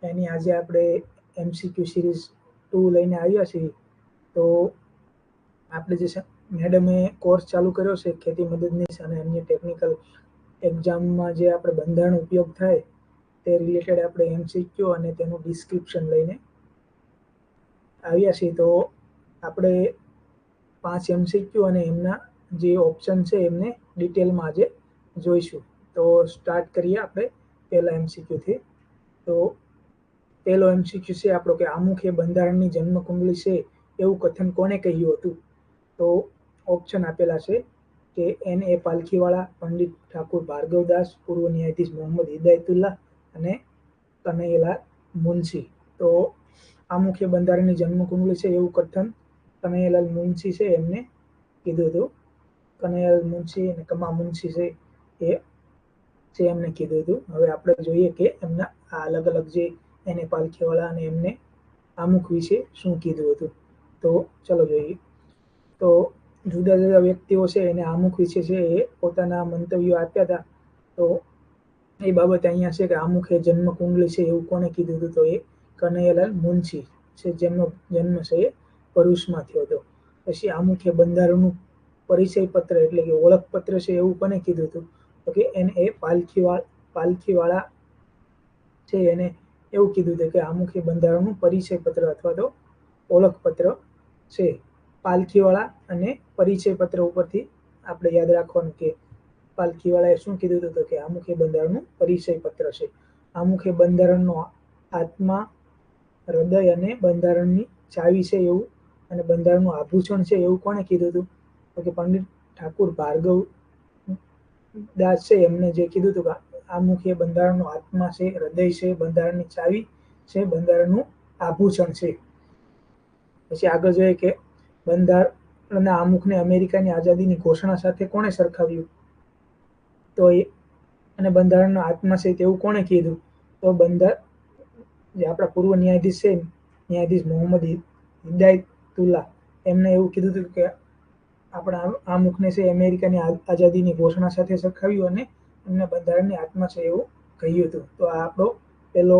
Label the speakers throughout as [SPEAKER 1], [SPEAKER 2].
[SPEAKER 1] એની આજે આપણે MCQ series 2 લઈને આવ્યા છીએ. તો આપણે જે મેડમે કોર્સ ચાલુ કર્યો છે ખેતી મદદનીશ અને અન્ય ટેકનિકલ એક્ઝામમાં જે આપણે બંધારણ ઉપયોગ થાય તે રિલેટેડ આપણે MCQ અને તેનું ડિસ્ક્રિપ્શન લઈને આવ્યા છીએ. તો આપણે 5 MCQ અને એમના જે ઓપ્શન છે એમને ડિટેલમાં આજે જોઈશું. તો સ્ટાર્ટ કરીએ આપણે પહેલા MCQ થી. તો પહેલો MCQ છે આપણો કે આમુખ એ બંધારણની જન્મકુંડળી છે એવું કથન કોણે કહ્યું હતું? તો ઓપ્શન આપેલા છે કે N.A. પાલખીવાળા, પંડિત ઠાકુર ભાર્ગવદાસ, પૂર્વ ન્યાયાધીશ મોહમ્મદ હિદાયતુલ્લાહ અને કનૈયાલાલ મુનશી. તો આમુખ એ બંધારણની જન્મકુંડળી છે એવું કથન કનૈયાલાલ મુનશી છે એમને કીધું હતું. કનૈયાલાલ મુનશી અને કમા મુનશી છે એમને કીધું હતું. હવે આપણે જોઈએ કે એમના આ અલગ અલગ જે N.A. પાલખીવાળા અને એમને આમુખ વિશે શું કીધું હતું. તો ચલો જોઈએ. તો જુદા જુદા વ્યક્તિઓ છે એને આમુખ વિશે છે એ પોતાના મંતવ્યો આપ્યા હતા. તો એ બાબત અહીંયા છે કે આમુખ એ જન્મકુંડળી છે એવું કોણે કીધું હતું? તો એ કનૈયાલાલ મુનશી છે, જેમનો જન્મ છે એ ભરૂચમાં થયો હતો. પછી આમુખ એ બંધારણનું પરિચય પત્ર એટલે કે ઓળખપત્ર છે એવું કોને કીધું હતું? તો કે N.A. પાલખીવાળા છે એને એવું કીધું હતું કે આમુખ એ બંધારણનું પરિચય પત્ર અથવા તો ઓળખપત્ર છે. પાલખીવાળા અને પરિચય પત્ર ઉપરથી આપણે યાદ રાખવાનું કે પાલખીવાળાએ શું કીધું હતું? તો કે આમુખ એ બંધારણનું પરિચય પત્ર છે. આમુખ એ બંધારણનો આત્મા, હૃદય અને બંધારણની ચાવી છે એવું અને બંધારણનું આભૂષણ છે એવું કોણે કીધું હતું? તો કે પંડિત ઠાકુર ભાર્ગવ દાસ છે એમને જે કીધું હતું કે આમુખ એ બંધારણનો આત્મા છે, હૃદય છે, બંધારણની ચાવી છે, બંધારણનું આભૂષણ છે. પછી આગળ જોઈએ કે બંધારણના આમુખને અમેરિકાની આઝાદીની ઘોષણા સાથે કોણે સરખાવ્યું? તો એ અને બંધારણનો આત્મા છે તેવું કોણે કીધું? તો જે આપણા પૂર્વ ન્યાયાધીશ છે, ન્યાયાધીશ મોહમ્મદ હિદાયતુલ્લાહ, એમને એવું કીધું હતું કે આપણા આમુખને છે અમેરિકાની આઝાદીની ઘોષણા સાથે સરખાવ્યું અને એમને બંધારણની આત્મા છે એવું કહ્યું હતું. તો આ આપણો પહેલો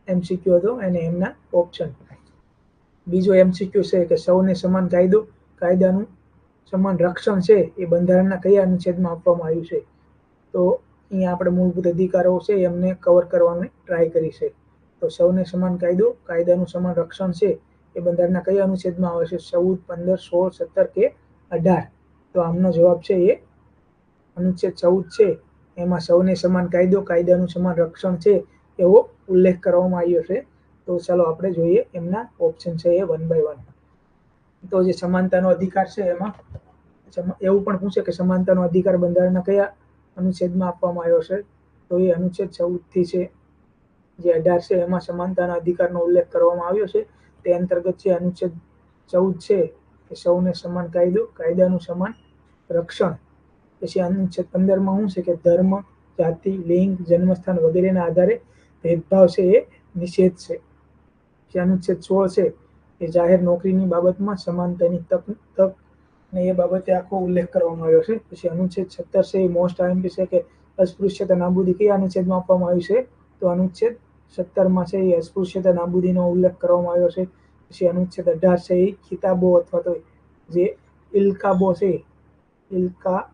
[SPEAKER 1] MCQ હતો અને એમના ઓપ્શન. બીજો MCQ છે કે સૌને સમાન કાયદાનું સમાન રક્ષણ છે એ બંધારણના કયા અનુચ્છેદમાં આપવામાં આવ્યું છે? તો અહીંયા આપણે મૂળભૂત અધિકારો છે એમને કવર કરવાની ટ્રાય કરી છે. તો સૌને સમાન કાયદાનું સમાન રક્ષણ છે એ બંધારણના કયા અનુચ્છેદમાં આવે છે? 14, 15, 16, 17 કે 18? તો આમનો જવાબ છે એ અનુચ્છેદ 14 છે. એમાં સૌને સમાન કાયદાનું સમાન રક્ષણ છે એવો ઉલ્લેખ કરવામાં આવ્યો છે. તો ચાલો આપણે જોઈએ એમના ઓપ્શન છે એ 1 by 1. તો જે સમાનતાનો અધિકાર છે એમાં એવું પણ પૂછે કે સમાનતાનો અધિકાર બંધારણના કયા અનુચ્છેદમાં આપવામાં આવ્યો છે? તો એ અનુચ્છેદ 14 થી છે. જે 18 છે એમાં સમાનતાના અધિકારનો ઉલ્લેખ કરવામાં આવ્યો છે. તે અંતર્ગત છે અનુચ્છેદ 14 છે કે સૌને સમાન કાયદાનું સમાન રક્ષણ. પછી અનુચ્છેદ 15માં શું છે કે ધર્મ, જાતિ, લિંગ, જન્મસ્થાન વગેરેના આધારે ભેદભાવ છે એ નિષેધ છે. જે અનુચ્છેદ 16 છે એ જાહેર નોકરીની બાબતમાં સમાનતાની તક ને એ બાબતે આખો ઉલ્લેખ કરવામાં આવ્યો છે. પછી અનુચ્છેદ 17 છે એ મોસ્ટ આઈએમપી છે કે અસ્પૃશ્યતા નાબૂદી કયા અનુચ્છેદમાં આપવામાં આવ્યું છે? તો અનુચ્છેદ 17માં છે એ અસ્પૃશ્યતા નાબૂદીનો ઉલ્લેખ કરવામાં આવ્યો છે. પછી અનુચ્છેદ 18 છે એ ખિતાબો અથવા તો જે ઇલકાબો છે, ઇલકાબોની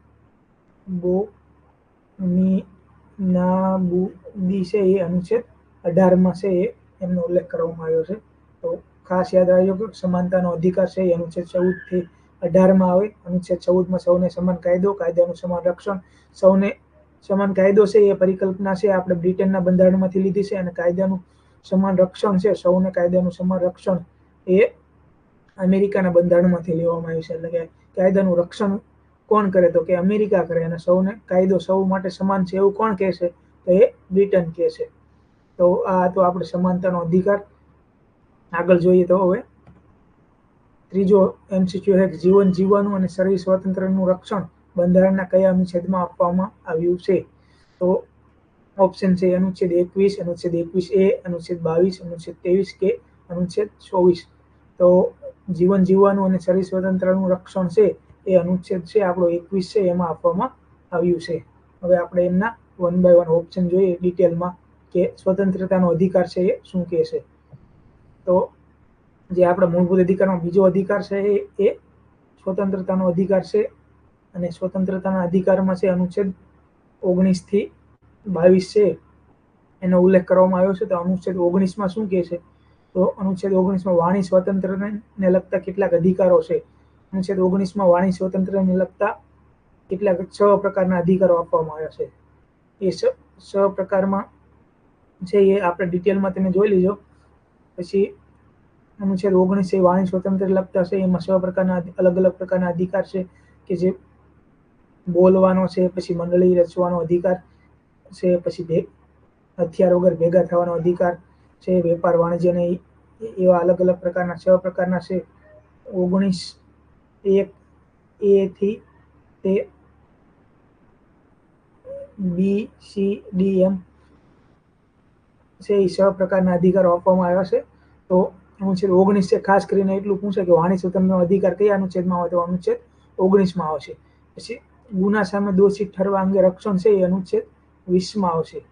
[SPEAKER 1] નાબૂદી છે એ અનુચ્છેદ 18માં છે એ એમનો ઉલ્લેખ કરવામાં આવ્યો છે. તો ખાસ યાદ રાખજો કે સમાનતાનો અધિકાર છે એ અનુચ્છેદ 14 થી 18માં આવે. અનુચ્છેદ 14માં સૌને સમાન કાયદાનું સમાન રક્ષણ. સૌને સમાન કાયદો છે એ પરિકલ્પના છે આપણે બ્રિટનના બંધારણમાંથી લીધી છે અને કાયદાનું સમાન રક્ષણ છે, સૌને કાયદાનું સમાન રક્ષણ એ અમેરિકાના બંધારણમાંથી લેવામાં આવ્યું છે. એટલે કે કાયદાનું રક્ષણ કોણ કરે? તો કે અમેરિકા કરે. અને સૌને કાયદો સૌ માટે સમાન છે એવું કોણ કહે છે? તો એ બ્રિટન કહે છે. તો આ તો આપણે સમાનતાનો અધિકાર. આગળ જોઈએ તો હવે ત્રીજો MCQ છે જીવન જીવવાનું અને શરીર સ્વાતંત્ર્યનું રક્ષણ બંધારણના કયા અનુચ્છેદમાં આપવામાં આવ્યું છે? તો ઓપ્શન છે અનુચ્છેદ 21, અનુચ્છેદ 21A, અનુચ્છેદ 22, અનુચ્છેદ 23 કે અનુચ્છેદ 24? તો જીવન જીવવાનું અને શરીર સ્વતંત્રનું રક્ષણ છે એ અનુચ્છેદ છે આપણો 21 છે એમાં આપવામાં આવ્યું છે. હવે આપણે એમના 1 by 1 ઓપ્શન જોઈએ ડિટેલમાં. કે સ્વતંત્રતાનો અધિકાર છે એ શું કહે છે. તો જે આપણા મૂળભૂત અધિકારમાં બીજો અધિકાર છે એ સ્વતંત્રતાનો અધિકાર છે, અને સ્વતંત્રતાના અધિકારમાં છે અનુચ્છેદ 19 થી 22 છે એનો ઉલ્લેખ કરવામાં આવ્યો છે. તો અનુચ્છેદ 19માં શું કહે છે, તો અનુચ્છેદ 19માં વાણી સ્વતંત્રતાને લગતા કેટલાક અધિકારો છે. અનુચ્છેદ 19માં વાણી સ્વતંત્રતાને લગતા કેટલાક 6 પ્રકારના અધિકારો આપવામાં આવ્યા છે. એ 6 પ્રકારમાં છે એ આપણે ડિટેલમાં તમે જોઈ લીજો. પછી અનુચ્છેદ 19 એ વાણી સ્વતંત્ર લગતા છે. એમાં 6 પ્રકારના અલગ અલગ પ્રકારના અધિકાર છે કે જે બોલવાનો છે, પછી મંડળી રચવાનો અધિકાર છે, પછી હથિયાર વગર ભેગા થવાનો અધિકાર છે, વેપાર વાણિજ્યને એવા અલગ અલગ પ્રકારના 6 પ્રકારના છે. 19(1) થી તે બી, સી, ડી, એમ છે એ 6 પ્રકારના અધિકારો આપવામાં આવ્યા છે. તો અનુચ્છેદ 19 છે ખાસ કરીને એટલું પૂછે કે વાણી સ્વતંત્રનો અધિકાર કયા અનુચ્છેદમાં આવે, તો અનુચ્છેદ 19માં આવશે. પછી ગુના સામે દોષિત ઠરવા અંગે રક્ષણ છે એ અનુચ્છેદ 20માં આવશે.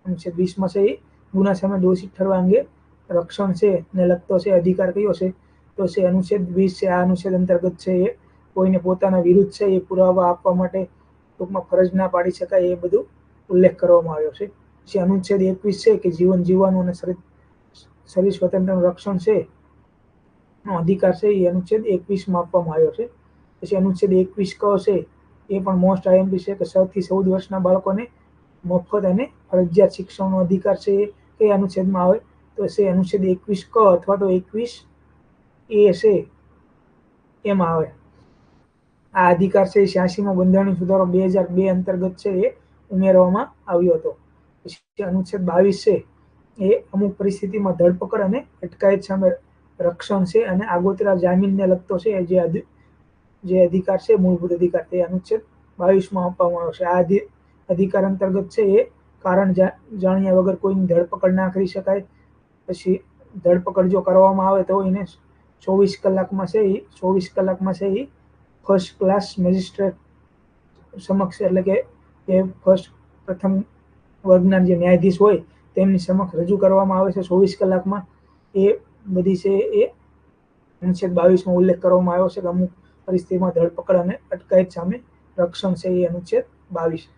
[SPEAKER 1] અનુચ્છેદ 20માં છે એ ગુના સામે દોષિત ઠરવા અંગે રક્ષણ છે ને લગતો છે અધિકાર કયો છે, તો છે અનુચ્છેદ 20 છે. આ અનુચ્છેદ અંતર્ગત છે એ કોઈને પોતાના વિરુદ્ધ છે એ પુરાવા આપવા માટે ટૂંકમાં ફરજ ના પાડી શકાય એ બધું ઉલ્લેખ કરવામાં આવ્યો છે. પછી અનુચ્છેદ 21 છે કે જીવન જીવવાનું અને શરીર સ્વતંત્રનું રક્ષણ છે નો અધિકાર છે એ અનુચ્છેદ 21માં આપવામાં આવ્યો છે. પછી અનુચ્છેદ 21 ક છે એ પણ મોસ્ટ આઈએમપી છે કે 6 થી 14 વર્ષના બાળકોને મફત અને ફરજિયાત શિક્ષણનો અધિકાર છે એ કઈ અનુચ્છેદમાં આવે, તો છે અનુચ્છેદ 21 ક અથવા તો 21 એ છે એમાં આવે. આ અધિકાર છે 86માં બંધારણીય સુધારો 2002 અંતર્ગત છે એ ઉમેરવામાં આવ્યો હતો. પછી અનુચ્છેદ 22 છે એ અમુક પરિસ્થિતિમાં ધરપકડ અને અટકાયત સામે રક્ષણ છે અને આગોતરા જામીનને લગતો છે જે અધિકાર છે મૂળભૂત અધિકાર તે અનુચ્છેદ 22માં આપવામાં આવ્યો છે. આ અધિકાર અંતર્ગત છે એ કારણ જાણ્યા વગર કોઈની ધરપકડ ના કરી શકાય. પછી ધરપકડ જો કરવામાં આવે તો એને 24 કલાકમાં છે એ ફર્સ્ટ ક્લાસ મેજિસ્ટ્રેટ સમક્ષ, એટલે કે પ્રથમ વર્ગના જે ન્યાયાધીશ હોય તેમની સમક્ષ રજૂ કરવામાં આવે છે 24 કલાકમાં. એ બધી છે એ અનુચ્છેદ 22માં ઉલ્લેખ કરવામાં આવ્યો છે કે અમુક પરિસ્થિતિમાં ધરપકડ અને અટકાયત સામે રક્ષણ છે એ અનુચ્છેદ 22.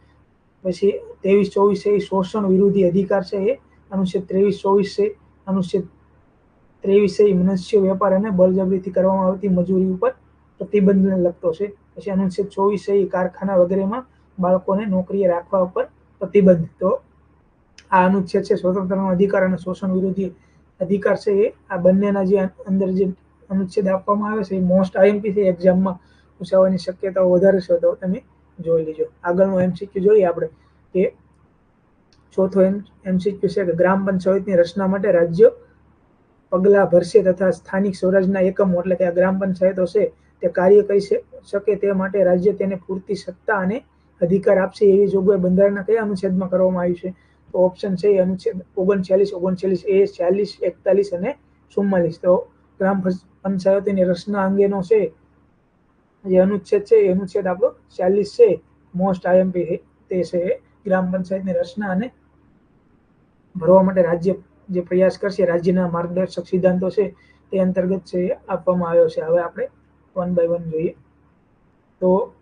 [SPEAKER 1] પછી 23-24 છે એ શોષણ વિરોધી અધિકાર છે એ અનુચ્છેદ 23-24 છે. અનુચ્છેદ 23 છે એ મનુષ્ય વેપાર અને બળજબરીથી કરવામાં આવતી મજૂરી ઉપર પ્રતિબંધને લગતો છે. પછી અનુચ્છેદ 24 છે એ કારખાના વગેરેમાં બાળકોને નોકરીએ રાખવા ઉપર પ્રતિબંધ. તો આ અનુચ્છેદ છે સ્વતંત્રનો અધિકાર અને શોષણ વિરોધી અધિકાર છે એ આ બંનેના જે અંદર જે અનુચ્છેદ આપવામાં આવે છે એ મોસ્ટ આઈએમપી છે, એક્ઝામમાં પૂછાવાની શક્યતાઓ વધારે છે. તો તમે જોઈ લેજો. આગળનો એમસીક્યુ જોઈએ આપણે કે ચોથો એમસીક્યુ છે કે ગ્રામ પંચાયતની રચના માટે રાજ્ય પગલા ભરશે તથા સ્થાનિક સ્વરાજના એકમો, એટલે કે આ ગ્રામ પંચાયતો છે તે કાર્ય કરી શકે તે માટે રાજ્ય તેને પૂરતી સત્તા અને અધિકાર આપશે એવી જોગવાઈ બંધારણના કયા અનુચ્છેદમાં કરવામાં આવી છે, તો ઓપ્શન છે એ અનુચ્છેદ 39, 39A, 40, 41 અને 44. તો ગ્રામ પંચાયતોની રચના અંગેનો છે જે અનુચ્છેદ છે એ અનુચ્છેદ આપણો 40 છે. મોસ્ટ આઈએમપી તે છે ગ્રામ પંચાયતની રચના અને ભરવા માટે રાજ્ય જે પ્રયાસ કરશે, રાજ્યના માર્ગદર્શક સિદ્ધાંતો છે તે અંતર્ગત છે એ આપવામાં આવ્યો છે. હવે આપણે 1 by 1 જોઈએ. તો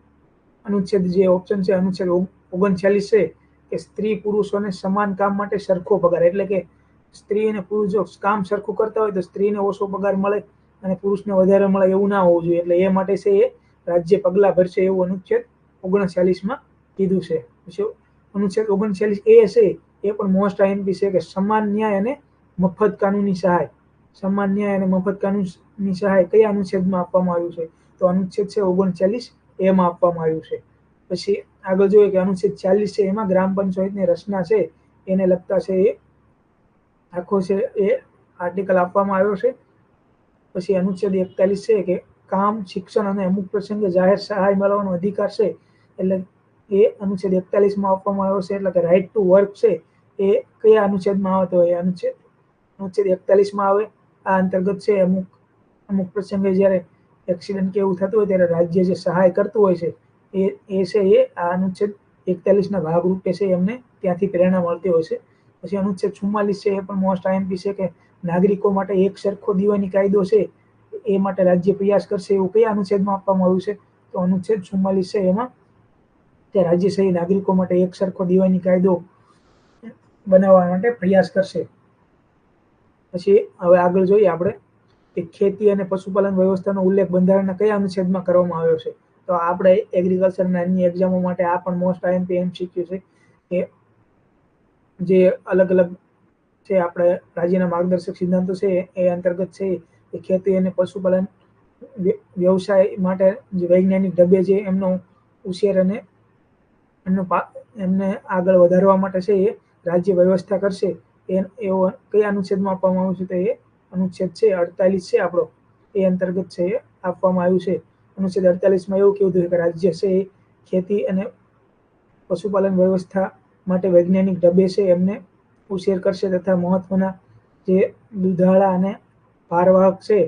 [SPEAKER 1] અનુચ્છેદ જે ઓપ્શન છે અનુચ્છેદ 39 છે કે સ્ત્રી પુરુષોને સમાન કામ માટે સરખો પગાર, એટલે કે સ્ત્રી અને પુરુષ જો કામ સરખું કરતા હોય તો સ્ત્રીને ઓછો પગાર મળે અને પુરુષને વધારે મળે એવું ના હોવું જોઈએ. એટલે એ માટે છે એ રાજ્ય પગલા ભરશે એવું અનુચ્છેદ 39માં કીધું છે. પછી અનુચ્છેદ 39A છે એ પણ મોસ્ટ આઈએમપી છે કે સમાન ન્યાય અને મફત કાનૂની સહાય. સમાન ન્યાય અને મફત કાનૂની સહાય કયા અનુચ્છેદમાં આપવામાં આવ્યું છે, તો અનુચ્છેદ છે 39A માં આપવામાં આવ્યું છે. પછી આગળ જોઈએ કે અનુચ્છેદ 40 છે એમાં ગ્રામ પંચાયતની રચના છે એને લગતા છે એ આખો છે એ આર્ટિકલ આપવામાં આવ્યો છે. પછી અનુચ્છેદ 41 છે કે કામ, શિક્ષણ અને અમુક પ્રસંગે જાહેર સહાય મેળવવાનો અધિકાર છે, એટલે એ અનુચ્છેદ 41માં આપવામાં આવ્યો છે. એટલે કે રાઇટ ટુ વર્ક છે એ કયા અનુચ્છેદમાં આવે, તો એ અનુચ્છેદ 41માં આવે. આ અંતર્ગત છે અમુક પ્રસંગે જ્યારે એક્સિડન્ટ કે એવું થતું હોય ત્યારે રાજ્ય જે સહાય કરતું હોય છે એ છે એ આ અનુચ્છેદ 41ના ભાગરૂપે છે એમને ત્યાંથી પ્રેરણા મળતી હોય છે. પછી અનુચ્છેદ 44 છે, એ પણ મોસ્ટ આઈએમપી છે કે નાગરિકો માટે એક સરખો દીવાની કાયદો છે, એ માટે રાજ્ય પ્રયાસ કરશે. એવું કયા અનુચ્છેદમાં આપવામાં આવ્યું છે? તો અનુચ્છેદ 44 છે, એમાં તે રાજ્ય સહિત નાગરિકો માટે એક સરખો દીવાની કાયદો બનાવવા માટે પ્રયાસ કરશે. પછી હવે આગળ જોઈએ આપણે કે ખેતી અને પશુપાલન વ્યવસ્થાનો ઉલ્લેખ બંધારણના કયા અનુચ્છેદમાં કરવામાં આવ્યો છે? તો આપણે એગ્રીકલ્ચરના અન્ય એક્ઝામો માટે આ પણ મોસ્ટ આઈએમપી એમસીક્યુ છે કે જે અલગ અલગ છે આપણે રાજ્યના માર્ગદર્શક સિદ્ધાંતો છે એ અંતર્ગત છે એ ખેતી અને પશુપાલન વ્યવસાય માટે જે વૈજ્ઞાનિક ઢબે છે એમનો ઉછેર અને એમને આગળ વધારવા માટે છે એ રાજ્ય વ્યવસ્થા કરશે. એવો કયા અનુચ્છેદમાં આપવામાં આવ્યું છે? તો એ અનુચ્છેદ છે 48 છે આપણો, એ અંતર્ગત છે એ આપવામાં આવ્યું છે. અનુચ્છેદ 48માં એવું કીધું છે કે રાજ્ય છે એ ખેતી અને પશુપાલન વ્યવસ્થા માટે વૈજ્ઞાનિક ઢબે છે એમને ઉછેર કરશે તથા મહત્વના જે દુધાળા અને ભારવાહક છે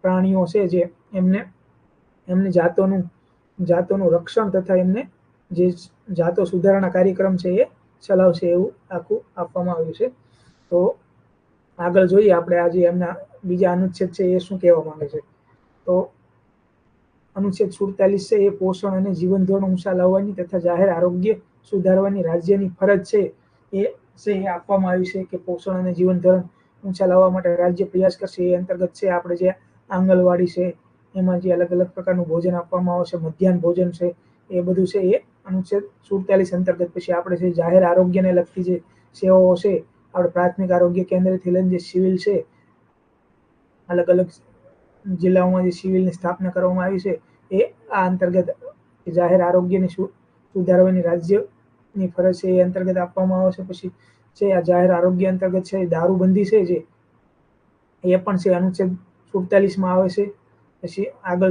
[SPEAKER 1] પ્રાણીઓ છે જે એમને જાતોનું રક્ષણ તથા એમને જે જાતો સુધારણા કાર્યક્રમ છે એ ચલાવશે, એવું આખું આપવામાં આવ્યું છે. તો આગળ જોઈએ આપણે આજે એમના બીજા અનુચ્છેદ છે એ શું કહેવા માંગે છે. તો અનુચ્છેદ 47 છે એ પોષણ અને જીવન ધોરણ ઊંચા લાવવાની તથા જાહેર આરોગ્ય સુધારવાની રાજ્યની ફરજ છે એ આપવામાં આવી છે કે પોષણ અને જીવન ધોરણ ઊંચા લાવવા માટે રાજ્ય પ્રયાસ કરશે. એ અંતર્ગત છે આપણે જે આંગણવાડી છે એમાં જે અલગ અલગ પ્રકારનું ભોજન આપવામાં આવશે, મધ્યાહન ભોજન છે, એ બધું છે એ અનુચ્છેદ 47 અંતર્ગત. પછી આપણે જે જાહેર આરોગ્યને લગતી જે સેવાઓ છે, આપણે પ્રાથમિક આરોગ્ય કેન્દ્રથી લઈને જે સિવિલ છે, અલગ અલગ જિલ્લાઓમાં જે સિવિલની સ્થાપના કરવામાં આવી છે એ આ અંતર્ગત જાહેર આરોગ્યને સુધારવાની રાજ્યની ફરજ છે એ અંતર્ગત આપવામાં આવે છે. પછી છે આ જાહેર આરોગ્ય અંતર્ગત છે દારૂબંધી છે જે એ પણ છે અનુચ્છેદ 47માં આવે છે. પછી આગળ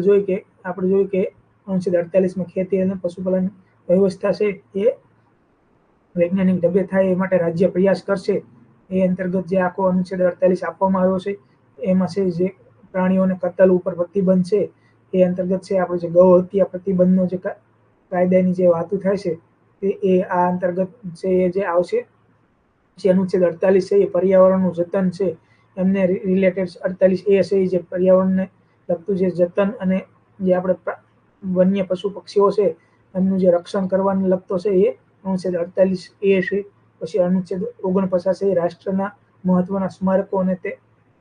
[SPEAKER 1] આપણે જોઈએ કે અનુચ્છેદ 48માં ખેતી અને પશુપાલન વ્યવસ્થા છે એ વૈજ્ઞાનિક ઢબે થાય એ માટે રાજ્ય પ્રયાસ કરશે. એ અંતર્ગત જે આખો અનુચ્છેદ 48 આપવામાં આવ્યો છે એમાં છે જે પ્રાણીઓને કતલ ઉપર પ્રતિબંધ છે એ અંતર્ગત છે આપણે જે ગૌ હત્યા પ્રતિબંધનો જે કાયદાની જે વાતો થાય છે એ આ અંતર્ગત છે એ જે આવશે. જે અનુચ્છેદ 48 છે એ પર્યાવરણનું જતન છે, એમને રિલેટેડ 48A છે જે પર્યાવરણને લગતું જે જતન અને જે આપણે વન્ય પશુ પક્ષીઓ છે એમનું જે રક્ષણ કરવાને લગતો છે એ અનુચ્છેદ 48A છે. પછી અનુચ્છેદ 49 છે રાષ્ટ્રના મહત્વના સ્મારકો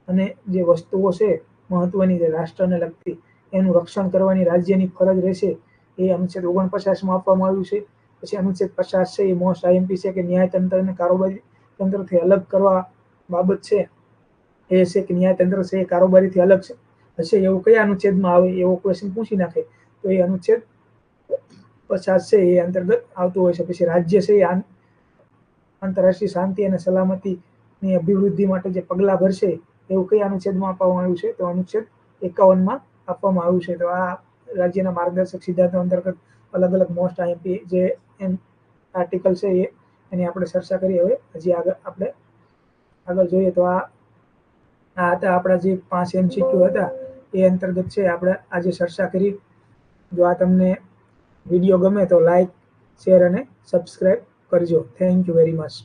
[SPEAKER 1] અને જે વસ્તુઓ છે મહત્વની જે રાષ્ટ્રને લગતી એનું રક્ષણ કરવાની રાજ્યની ફરજ રહેશે. એ અનુચ્છેદ 49માં આપવામાં આવ્યું છે. પછી અનુચ્છેદ 50 છે એ મોસ્ટ આઈએમપી છે કે ન્યાયતંત્રને કારોબારી તંત્રથી અલગ કરવા બાબત છે એ છે કે ન્યાયતંત્ર છે એ કારોબારીથી અલગ હશે એવું કયા અનુચ્છેદમાં આવે એવો ક્વેશ્ચન પૂછી નાખે તો એ અનુચ્છેદ 50 છે એ અંતર્ગત આવતું હોય છે. પછી રાજ્ય છે એ આંતરરાષ્ટ્રીય શાંતિ અને સલામતીની અભિવૃદ્ધિ માટે જે પગલાં ભરશે એવું કયા અનુચ્છેદમાં આપવામાં આવ્યું છે તો અનુચ્છેદ 51માં આપવામાં આવ્યું છે. તો આ રાજ્યના માર્ગદર્શક સિદ્ધાંતો અંતર્ગત અલગ અલગ મોસ્ટ આઈએમપી જે આર્ટિકલ છે એની આપણે ચર્ચા કરી. હવે હજી આગળ જોઈએ તો આ હતા આપણા જે 5 એમસીક્યુ હતા એ અંતર્ગત છે આપણે આજે ચર્ચા કરી. જો આ તમને વિડીયો ગમે તો લાઈક, શેર અને સબસ્ક્રાઇબ કરજો. Thank you very much.